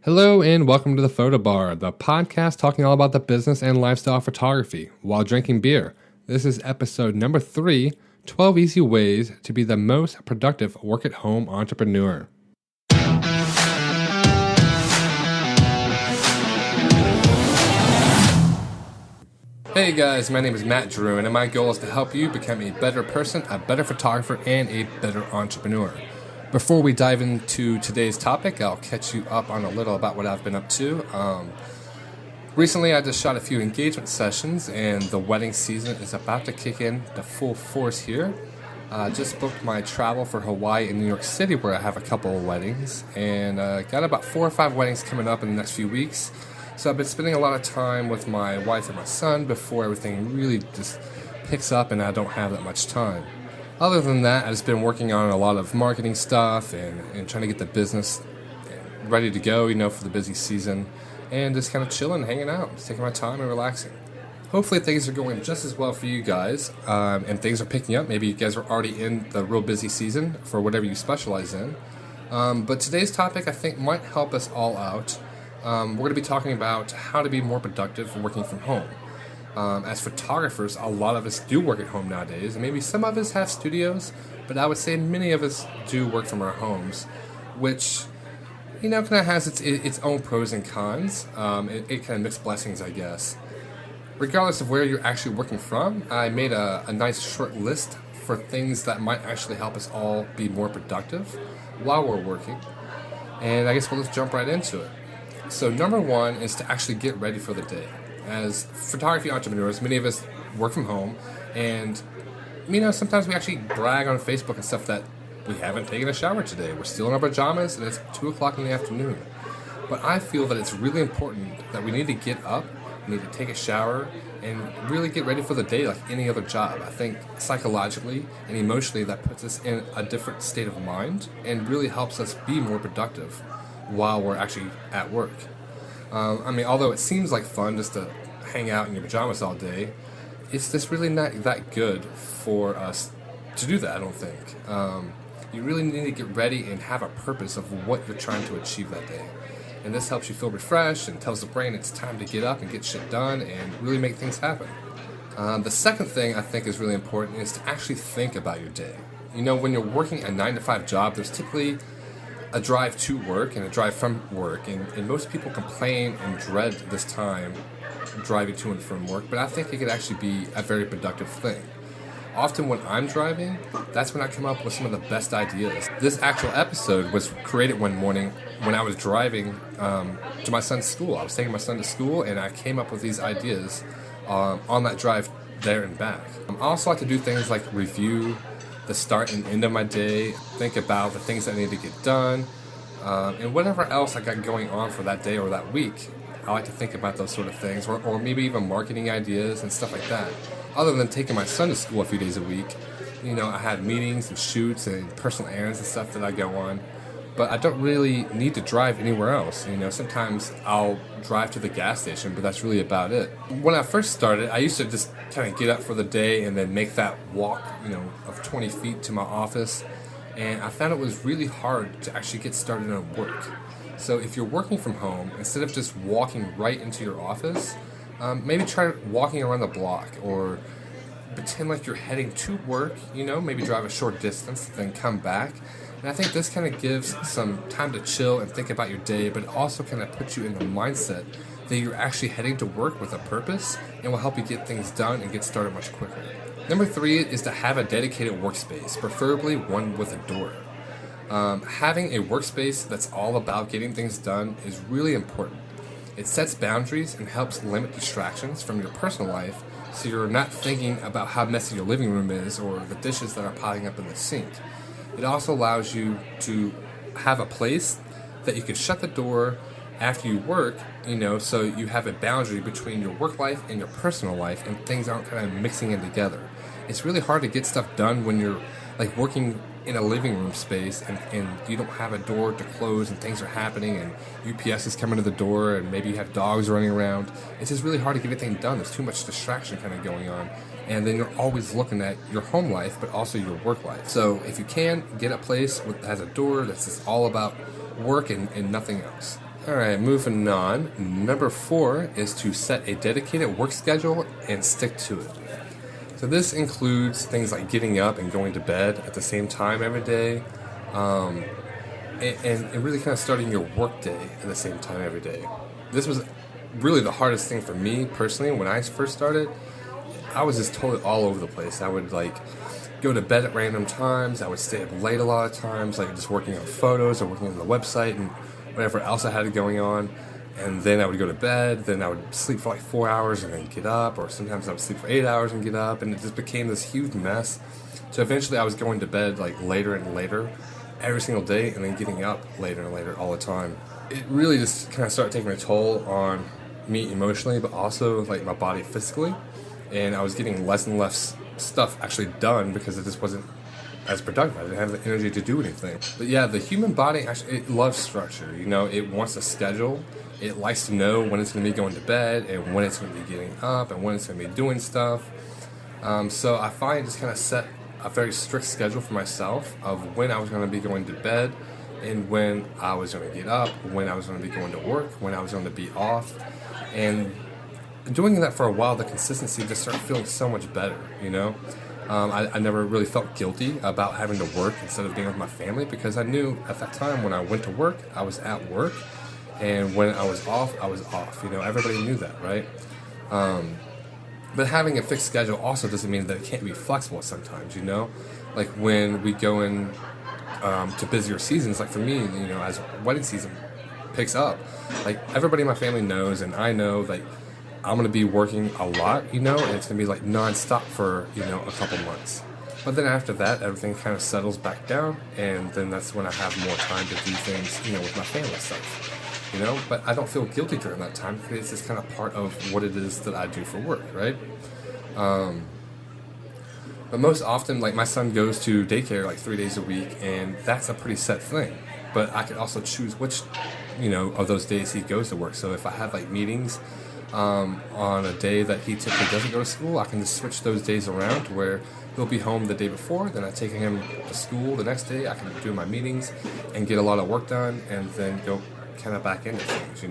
Hello and welcome to the Photo Bar, the podcast talking all about the business and lifestyle of photography while drinking beer. This is episode number 3, 12 easy ways to be the most productive work-at-home entrepreneur. Hey guys, my name is Matt Drew, and my goal is to help you become a better person, a better photographer, and a better entrepreneur. Before we dive into today's topic, I'll catch you up on a little about what I've been up to. Recently, I just shot a few engagement sessions, and the wedding season is about to kick in to full force here. I just booked my travel for Hawaii and New York City, where I have a couple of weddings, and got about 4 or 5 weddings coming up in the next few weeks. So I've been spending a lot of time with my wife and my son before everything really just picks up and I don't have that much time. Other than that, I've just been working on a lot of marketing stuff and trying to get the business ready to go, for the busy season, and just kind of chilling, hanging out, just taking my time and relaxing. Hopefully things are going just as well for you guys, and things are picking up. Maybe you guys are already in the real busy season for whatever you specialize in. But today's topic, I think, might help us all out. We're going to be talking about how to be more productive working from home. As photographers, a lot of us do work at home nowadays, and maybe some of us have studios, but I would say many of us do work from our homes, which, kind of has its own pros and cons. It kind of mixed blessings, I guess. Regardless of where you're actually working from, I made a nice short list for things that might actually help us all be more productive while we're working, and I guess we'll just jump right into it. So number 1 is to actually get ready for the day. As photography entrepreneurs, many of us work from home, and sometimes we actually brag on Facebook and stuff that we haven't taken a shower today. We're still in our pajamas, and it's 2 o'clock in the afternoon. But I feel that it's really important that we need to get up, we need to take a shower, and really get ready for the day like any other job. I think psychologically and emotionally that puts us in a different state of mind and really helps us be more productive while we're actually at work. Although it seems like fun just to hang out in your pajamas all day, it's just really not that good for us to do that, I don't think. You really need to get ready and have a purpose of what you're trying to achieve that day. And this helps you feel refreshed and tells the brain it's time to get up and get shit done and really make things happen. The second thing I think is really important is to actually think about your day. When you're working a 9-to-5 job, there's typically a drive to work and a drive from work, and most people complain and dread this time driving to and from work, but I think it could actually be a very productive thing. Often when I'm driving, that's when I come up with some of the best ideas. This actual episode was created one morning when I was driving to my son's school. I was taking my son to school, and I came up with these ideas on that drive there and back. I also like to do things like review the start and end of my day, think about the things that I need to get done, and whatever else I got going on for that day or that week. I like to think about those sort of things, or maybe even marketing ideas and stuff like that. Other than taking my son to school a few days a week, I had meetings and shoots and personal errands and stuff that I go on, but I don't really need to drive anywhere else. Sometimes I'll drive to the gas station, but that's really about it. When I first started, I used to just kind of get up for the day and then make that walk, of 20 feet to my office, and I found it was really hard to actually get started on work. So if you're working from home, instead of just walking right into your office, maybe try walking around the block, or pretend like you're heading to work, maybe drive a short distance, then come back. And I think this kind of gives some time to chill and think about your day, but it also kind of puts you in the mindset that you're actually heading to work with a purpose and will help you get things done and get started much quicker. Number 3 is to have a dedicated workspace, preferably one with a door. Having a workspace that's all about getting things done is really important. It sets boundaries and helps limit distractions from your personal life, so you're not thinking about how messy your living room is or the dishes that are piling up in the sink. It also allows you to have a place that you can shut the door after you work, so you have a boundary between your work life and your personal life, and things aren't kind of mixing in together. It's really hard to get stuff done when you're working in a living room space and you don't have a door to close and things are happening and UPS is coming to the door and maybe you have dogs running around. It's just really hard to get anything done. There's too much distraction kind of going on. And then you're always looking at your home life, but also your work life. So if you can, get a place that has a door that's just all about work and nothing else. All right, moving on. Number 4 is to set a dedicated work schedule and stick to it. So this includes things like getting up and going to bed at the same time every day, and really kind of starting your work day at the same time every day. This was really the hardest thing for me personally when I first started. I was just totally all over the place. I would go to bed at random times. I would stay up late a lot of times, just working on photos or working on the website and whatever else I had going on. And then I would go to bed, then I would sleep for 4 hours and then get up, or sometimes I would sleep for 8 hours and get up, and it just became this huge mess. So eventually I was going to bed later and later every single day, and then getting up later and later all the time. It really just kind of started taking a toll on me emotionally, but also my body physically. And I was getting less and less stuff actually done because it just wasn't as productive. I didn't have the energy to do anything. But yeah, the human body actually, it loves structure. It wants a schedule. It likes to know when it's going to be going to bed and when it's going to be getting up and when it's going to be doing stuff. So I finally just kind of set a very strict schedule for myself of when I was going to be going to bed and when I was going to get up, when I was going to be going to work, when I was going to be off. And doing that for a while, the consistency just started feeling so much better, I never really felt guilty about having to work instead of being with my family, because I knew at that time when I went to work, I was at work, and when I was off, I was off. Everybody knew that, right? But having a fixed schedule also doesn't mean that it can't be flexible sometimes, Like when we go in to busier seasons, like for me, as wedding season picks up, everybody in my family knows, and I know I'm going to be working a lot, and it's going to be non-stop for, a couple months. But then after that, everything kind of settles back down, and then that's when I have more time to do things, with my family stuff, But I don't feel guilty during that time because it's just kind of part of what it is that I do for work, right? But most often, my son goes to daycare 3 days a week, and that's a pretty set thing. But I could also choose which, of those days he goes to work. So if I have meetings on a day that he typically doesn't go to school, I can just switch those days around to where he'll be home the day before, then I take him to school the next day. I can do my meetings and get a lot of work done, and then go kind of back into things,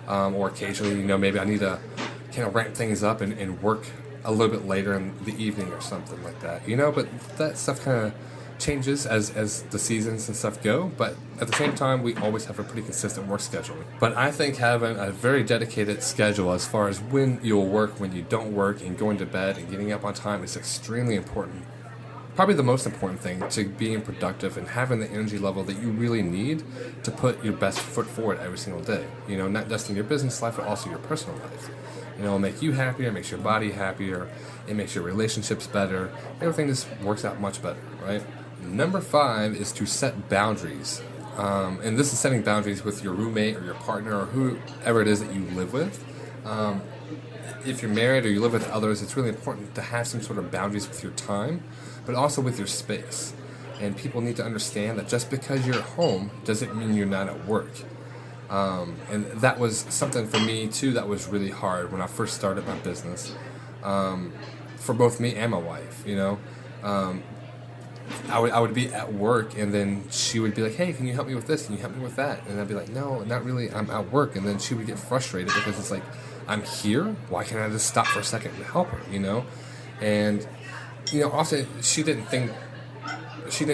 or occasionally, maybe I need to kind of ramp things up and work a little bit later in the evening or something like that, but that stuff kind of changes as the seasons and stuff go, but at the same time we always have a pretty consistent work schedule. But I think having a very dedicated schedule as far as when you'll work, when you don't work, and going to bed and getting up on time is extremely important. Probably the most important thing to being productive and having the energy level that you really need to put your best foot forward every single day. Not just in your business life, but also your personal life. It'll make you happier, it makes your body happier, it makes your relationships better. Everything just works out much better, right? Number 5 is to set boundaries. And this is setting boundaries with your roommate or your partner or whoever it is that you live with. If you're married or you live with others, it's really important to have some sort of boundaries with your time, but also with your space. And people need to understand that just because you're at home doesn't mean you're not at work. And that was something for me too that was really hard when I first started my business, for both me and my wife. I would be at work, and then she would be like, hey, can you help me with this? Can you help me with that? And I'd be like, no, not really, I'm at work. And then she would get frustrated because it's I'm here, why can't I just stop for a second and help her, And, often she didn't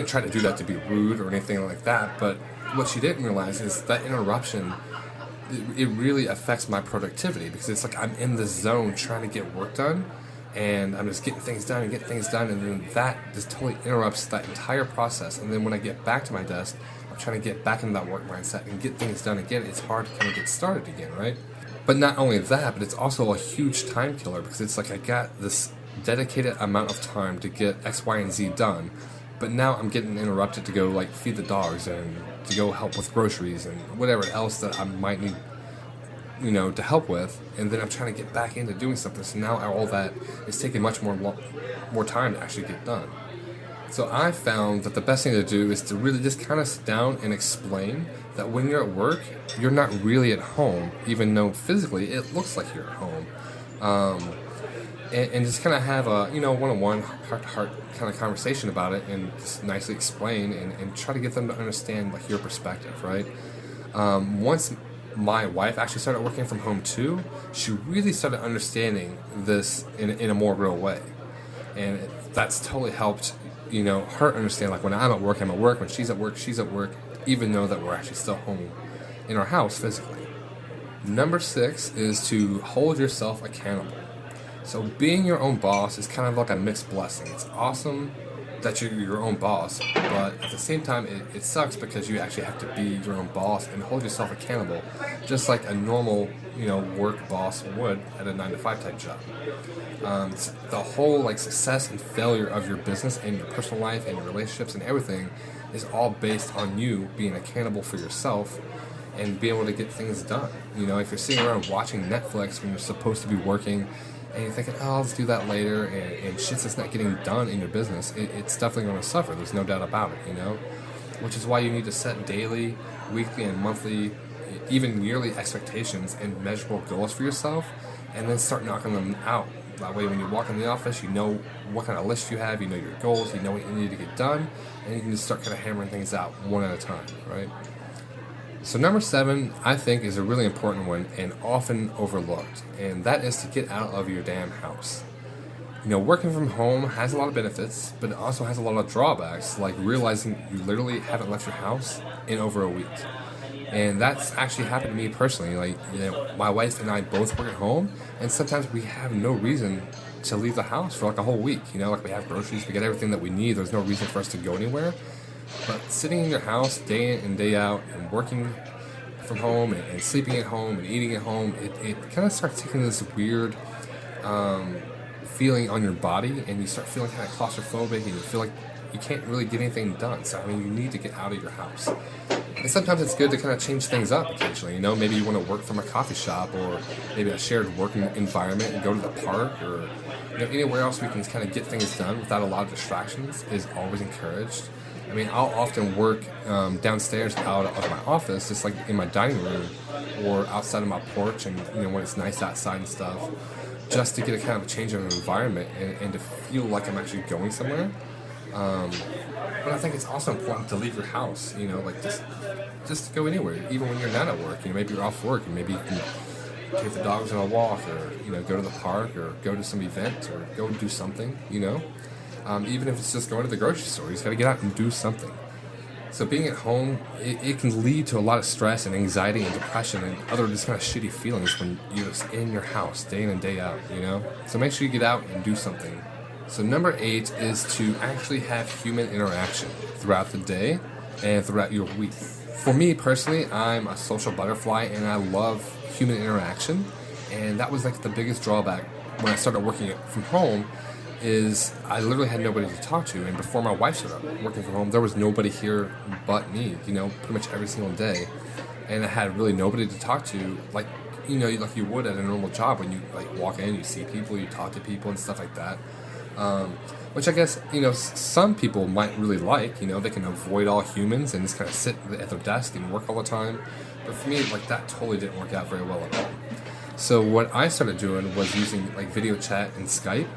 try to do that to be rude or anything like that, but what she didn't realize is that interruption, it really affects my productivity, because it's I'm in the zone trying to get work done, and I'm just getting things done, and then that just totally interrupts that entire process. And then when I get back to my desk, I'm trying to get back into that work mindset and get things done again. It's hard to kind of get started again, right? But not only that, but it's also a huge time killer, because it's I got this dedicated amount of time to get X, Y, and Z done, but now I'm getting interrupted to go feed the dogs and to go help with groceries and whatever else that I might need, to help with, and then I'm trying to get back into doing something. So now all that is taking much more time to actually get done. So I found that the best thing to do is to really just kind of sit down and explain that when you're at work, you're not really at home, even though physically it looks like you're at home. And just kind of have a, one-on-one, heart-to-heart kind of conversation about it, and just nicely explain and try to get them to understand your perspective, right? Once my wife actually started working from home too, she really started understanding this in a more real way. And that's totally helped, her understand, like, when I'm at work, I'm at work. When she's at work, she's at work, even though that we're actually still home in our house physically. Number 6 is to hold yourself accountable. So being your own boss is kind of like a mixed blessing. It's awesome that you're your own boss, but at the same time, it sucks because you actually have to be your own boss and hold yourself accountable, just like a normal, work boss would at a 9-to-5 type job. The whole like success and failure of your business and your personal life and your relationships and everything is all based on you being accountable for yourself and being able to get things done. If you're sitting around watching Netflix when you're supposed to be working, and you're thinking, oh, let's do that later, and shit's just not getting done in your business, it's definitely going to suffer. There's no doubt about it, Which is why you need to set daily, weekly, and monthly, even yearly expectations and measurable goals for yourself, and then start knocking them out. That way, when you walk in the office, you know what kind of list you have, you know your goals, you know what you need to get done, and you can just start kind of hammering things out one at a time, right? So number 7, I think, is a really important one and often overlooked, and that is to get out of your damn house. Working from home has a lot of benefits, but it also has a lot of drawbacks, like realizing you literally haven't left your house in over a week. And that's actually happened to me personally. Like, my wife and I both work at home, and sometimes we have no reason to leave the house for like a whole week. Like, we have groceries, we get everything that we need, there's no reason for us to go anywhere. But sitting in your house day in and day out and working from home and sleeping at home and eating at home, it kind of starts taking this weird feeling on your body, and you start feeling kind of claustrophobic, and you feel like you can't really get anything done. So, you need to get out of your house. And sometimes it's good to kind of change things up occasionally. Maybe you want to work from a coffee shop or maybe a shared working environment and go to the park, or anywhere else we can kind of get things done without a lot of distractions is always encouraged. I'll often work downstairs out of my office, just like in my dining room or outside of my porch, and when it's nice outside and stuff, just to get a kind of a change of environment and to feel like I'm actually going somewhere. But I think it's also important to leave your house, like just to go anywhere, even when you're not at work. Maybe you're off work, and maybe you can take the dogs on a walk, or go to the park, or go to some event, or go do something. Even if it's just going to the grocery store, you just got to get out and do something. So being at home, it can lead to a lot of stress and anxiety and depression and other just kind of shitty feelings when you're just in your house day in and day out, So make sure you get out and do something. So number 8 is to actually have human interaction throughout the day and throughout your week. For me personally, I'm a social butterfly, and I love human interaction. And that was like the biggest drawback when I started working from home, is I literally had nobody to talk to. And before my wife started working from home, there was nobody here but me, pretty much every single day. And I had really nobody to talk to, like you would at a normal job. When you like walk in, you see people, you talk to people and stuff like that. Which I guess, some people might really like, they can avoid all humans and just kind of sit at their desk and work all the time. But for me, like, that totally didn't work out very well at all. So what I started doing was using like video chat and Skype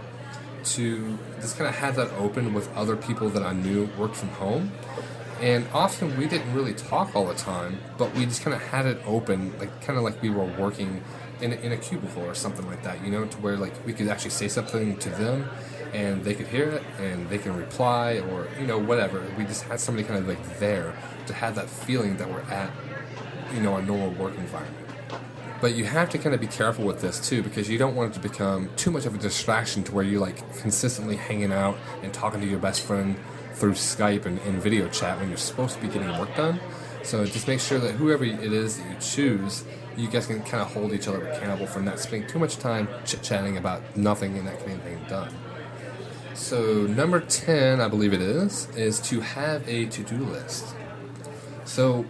to just kind of have that open with other people that I knew worked from home. And often we didn't really talk all the time, but we just kind of had it open, like kind of like we were working in a cubicle or something like that, to where like we could actually say something to them and they could hear it and they can reply, or whatever. We just had somebody kind of like there to have that feeling that we're at a normal work environment. But you have to kind of be careful with this too, because you don't want it to become too much of a distraction to where you're like consistently hanging out and talking to your best friend through Skype and video chat when you're supposed to be getting work done. So just make sure that whoever it is that you choose, you guys can kind of hold each other accountable for not spending too much time chit-chatting about nothing and not getting anything done. So number 10, I believe it is to have a to-do list. So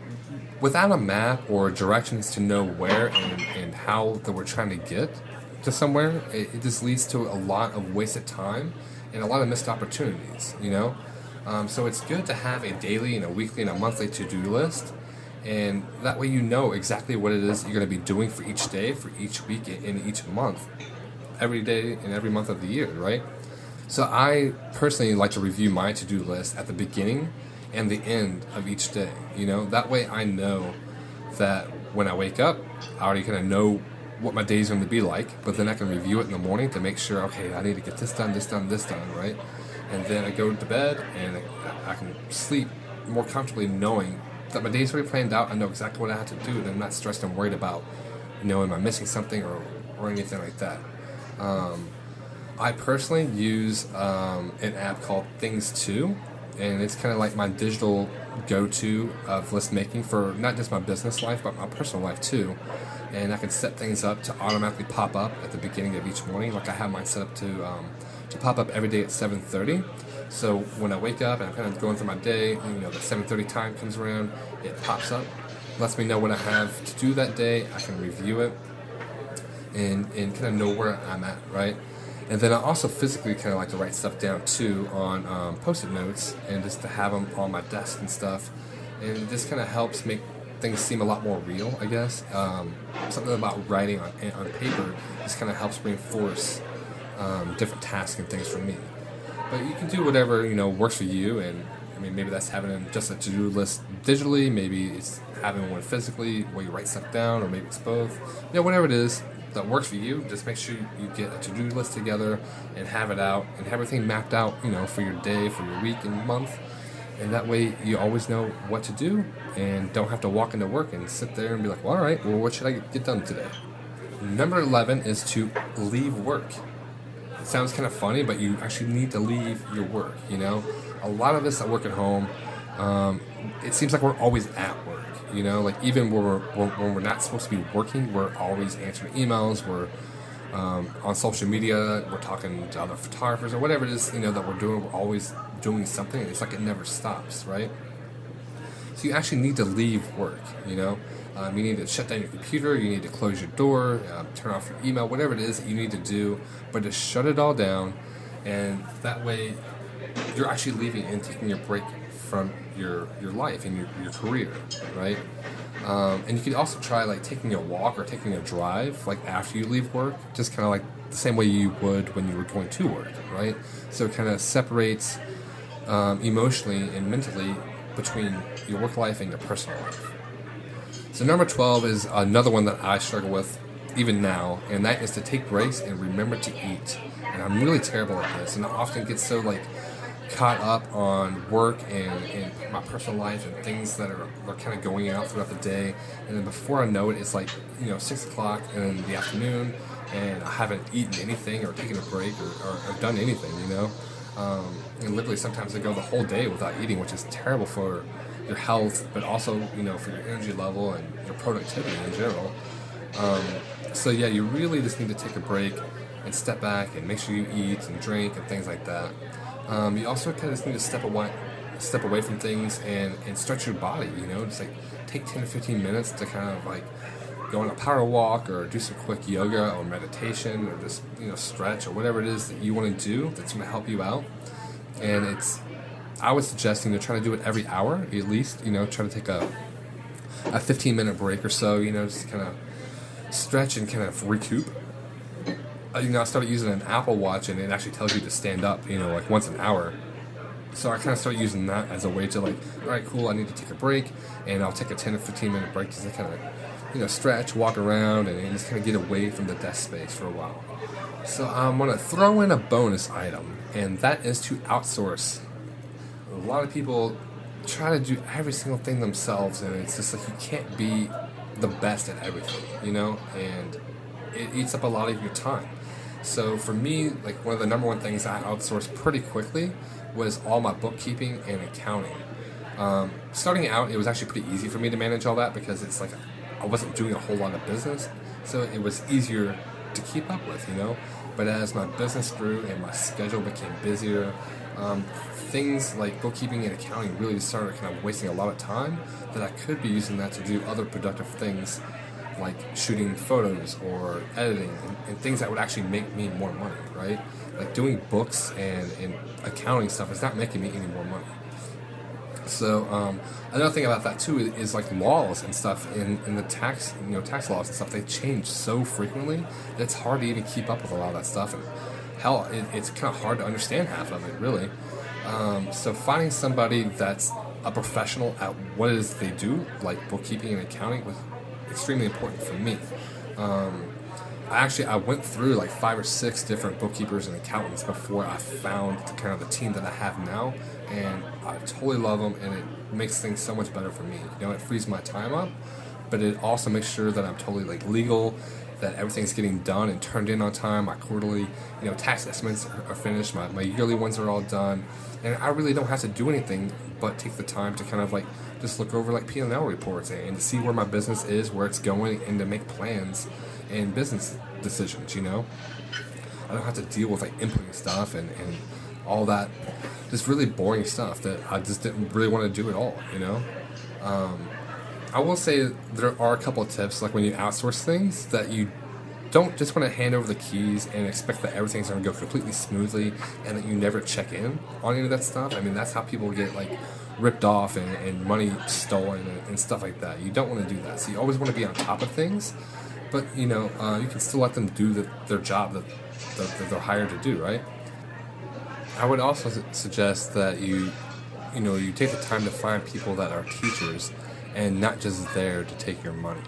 without a map or directions to know where and how that we're trying to get to somewhere, it just leads to a lot of wasted time and a lot of missed opportunities, So it's good to have a daily and a weekly and a monthly to-do list, and that way you know exactly what it is that you're going to be doing for each day, for each week, and each month, every day and every month of the year, right? So I personally like to review my to-do list at the beginning and the end of each day, That way I know that when I wake up, I already kind of know what my day's going to be like, but then I can review it in the morning to make sure, okay, I need to get this done, right? And then I go to bed and I can sleep more comfortably knowing that my day's already planned out. I know exactly what I have to do, and I'm not stressed and worried about, am I missing something or anything like that. I personally use an app called Things 2, and it's kind of like my digital go-to of list making for not just my business life, but my personal life too. And I can set things up to automatically pop up at the beginning of each morning. Like I have mine set up to pop up every day at 7:30. So when I wake up and I'm kind of going through my day, the 7:30 time comes around, it pops up, lets me know what I have to do that day. I can review it and kind of know where I'm at, right? And then I also physically kind of like to write stuff down too on Post-it notes, and just to have them on my desk and stuff. And it just kind of helps make things seem a lot more real, I guess. Something about writing on paper just kind of helps reinforce different tasks and things for me. But you can do whatever works for you, and I mean maybe that's having just a to-do list digitally, maybe it's having one physically where you write stuff down, or maybe it's both. Whatever it is that works for you, just make sure you get a to-do list together and have it out and have everything mapped out, for your day, for your week and month. And that way you always know what to do and don't have to walk into work and sit there and be like, well, all right, well, what should I get done today? Number 11 is to leave work. It sounds kind of funny, but you actually need to leave your work, A lot of us that work at home, it seems like we're always at work, Like even when we're not supposed to be working, we're always answering emails, we're on social media, we're talking to other photographers or whatever it is, that we're doing. We're always doing something. It's like it never stops, right? So you actually need to leave work, You need to shut down your computer, you need to close your door, turn off your email, whatever it is that you need to do, but just shut it all down, and that way you're actually leaving and taking your break from your life and your career, right? And you can also try like taking a walk or taking a drive like after you leave work, just kind of like the same way you would when you were going to work, right? So it kind of separates emotionally and mentally between your work life and your personal life. So number 12 is another one that I struggle with even now, and that is to take breaks and remember to eat. And I'm really terrible at this, and I often get so like caught up on work and my personal life and things that are kind of going out throughout the day, and then before I know it, it's like 6 o'clock in the afternoon, and I haven't eaten anything or taken a break or done anything, and literally sometimes I go the whole day without eating, which is terrible for your health, but also for your energy level and your productivity in general. So yeah, you really just need to take a break and step back and make sure you eat and drink and things like that. You also kind of just need to step away from things and stretch your body, just like take 10 to 15 minutes to kind of like go on a power walk or do some quick yoga or meditation or just, stretch or whatever it is that you want to do that's going to help you out. And I would suggest, try to do it every hour at least, try to take a 15-minute break or so, just kind of stretch and kind of recoup. I started using an Apple Watch, and it actually tells you to stand up, like once an hour. So I kind of started using that as a way to like, all right, cool, I need to take a break, and I'll take a 10 or 15-minute break just to kind of, stretch, walk around, and just kind of get away from the desk space for a while. So I'm going to throw in a bonus item, and that is to outsource. A lot of people try to do every single thing themselves, and it's just like you can't be the best at everything, and it eats up a lot of your time. So for me, like one of the number one things I outsourced pretty quickly was all my bookkeeping and accounting. Starting out, it was actually pretty easy for me to manage all that because it's like I wasn't doing a whole lot of business, so it was easier to keep up with, But as my business grew and my schedule became busier, things like bookkeeping and accounting really started kind of wasting a lot of time that I could be using that to do other productive things like shooting photos or editing and things that would actually make me more money, right? Like doing books and accounting stuff is not making me any more money. So another thing about that too is like laws and stuff in the tax laws and stuff, they change so frequently that it's hard to even keep up with a lot of that stuff, and hell, it's kind of hard to understand half of it, really. So finding somebody that's a professional at what it is they do, like bookkeeping and accounting, was extremely important for me. I went through like 5 or 6 different bookkeepers and accountants before I found the team that I have now, and I totally love them, and it makes things so much better for me. It frees my time up, but it also makes sure that I'm totally like legal, that everything's getting done and turned in on time. My quarterly, tax estimates are finished. My yearly ones are all done, and I really don't have to do anything but take the time to just look over like P&L reports and to see where my business is, where it's going, and to make plans and business decisions. I don't have to deal with like inputting stuff and all that just really boring stuff that I just didn't really want to do at all. I will say there are a couple of tips, like when you outsource things, that you don't just want to hand over the keys and expect that everything's going to go completely smoothly and that you never check in on any of that stuff. I mean, that's how people get like ripped off and money stolen and stuff like that. You don't want to do that. So you always want to be on top of things, but you can still let them do their job that they're hired to do, right? I would also suggest that you take the time to find people that are teachers and not just there to take your money.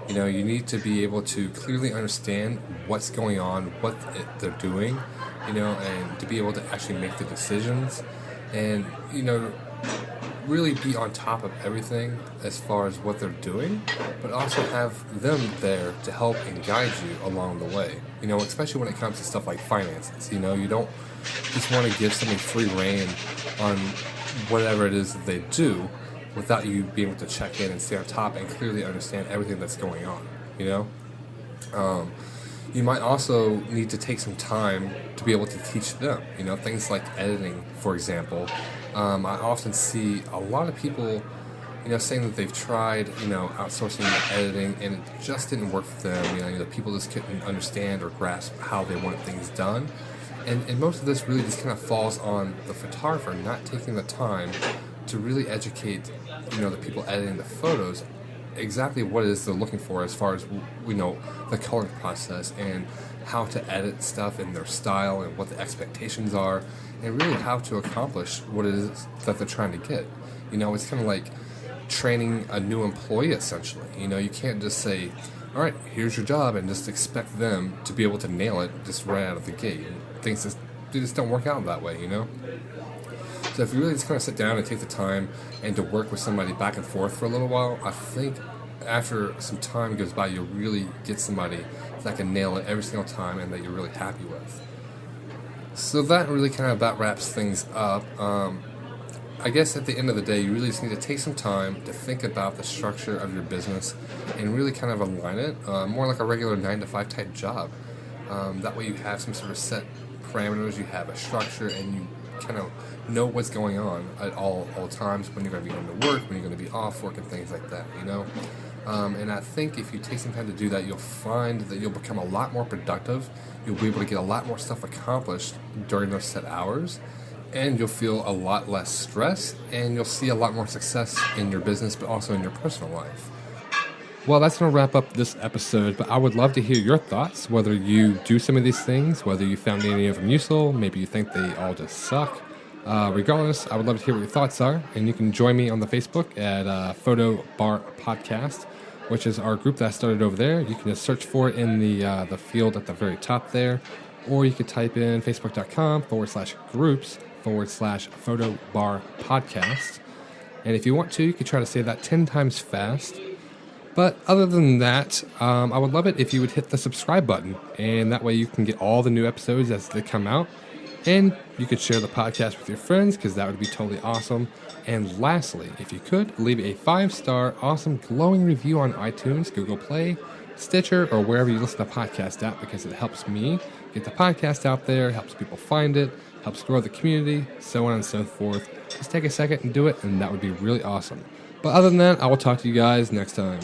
You need to be able to clearly understand what's going on, what they're doing, and to be able to actually make the decisions and, really be on top of everything as far as what they're doing, but also have them there to help and guide you along the way, especially when it comes to stuff like finances. You don't just want to give somebody free reign on whatever it is that they do without you being able to check in and stay on top and clearly understand everything that's going on. You might also need to take some time to be able to teach them, things like editing, for example. I often see a lot of people, saying that they've tried, outsourcing the editing, and it just didn't work for them. The people just couldn't understand or grasp how they want things done. And most of this really just kind of falls on the photographer not taking the time to really educate, the people editing the photos exactly what it is they're looking for as far as, the coloring process and how to edit stuff in their style and what the expectations are and really how to accomplish what it is that they're trying to get. It's kind of like training a new employee, essentially. You can't just say, all right, here's your job, and just expect them to be able to nail it just right out of the gate. Things just don't work out that way, So if you really just kind of sit down and take the time and to work with somebody back and forth for a little while, I think after some time goes by, you'll really get somebody that can nail it every single time and that you're really happy with. So that really kind of about wraps things up. I guess at the end of the day, you really just need to take some time to think about the structure of your business and really kind of align it more like a regular 9-to-5 type job. That way you have some sort of set parameters, you have a structure, and you kind of know what's going on at all times, when you're going to be going to work, when you're going to be off work, and things like that, And I think if you take some time to do that, you'll find that you'll become a lot more productive. You'll be able to get a lot more stuff accomplished during those set hours, and you'll feel a lot less stress, and you'll see a lot more success in your business, but also in your personal life. Well, that's going to wrap up this episode, but I would love to hear your thoughts, whether you do some of these things, whether you found any of them useful, maybe you think they all just suck. Regardless, I would love to hear what your thoughts are, and you can join me on the Facebook at Photo Bar Podcast, which is our group that I started over there. You can just search for it in the field at the very top there, or you could type in facebook.com/groups/Photo Bar Podcast. And if you want to, you could try to say that 10 times fast. But other than that, I would love it if you would hit the subscribe button, and that way you can get all the new episodes as they come out. And you could share the podcast with your friends, because that would be totally awesome. And lastly, if you could, leave a 5-star, awesome, glowing review on iTunes, Google Play, Stitcher, or wherever you listen to podcasts at, because it helps me get the podcast out there, helps people find it, helps grow the community, so on and so forth. Just take a second and do it, and that would be really awesome. But other than that, I will talk to you guys next time.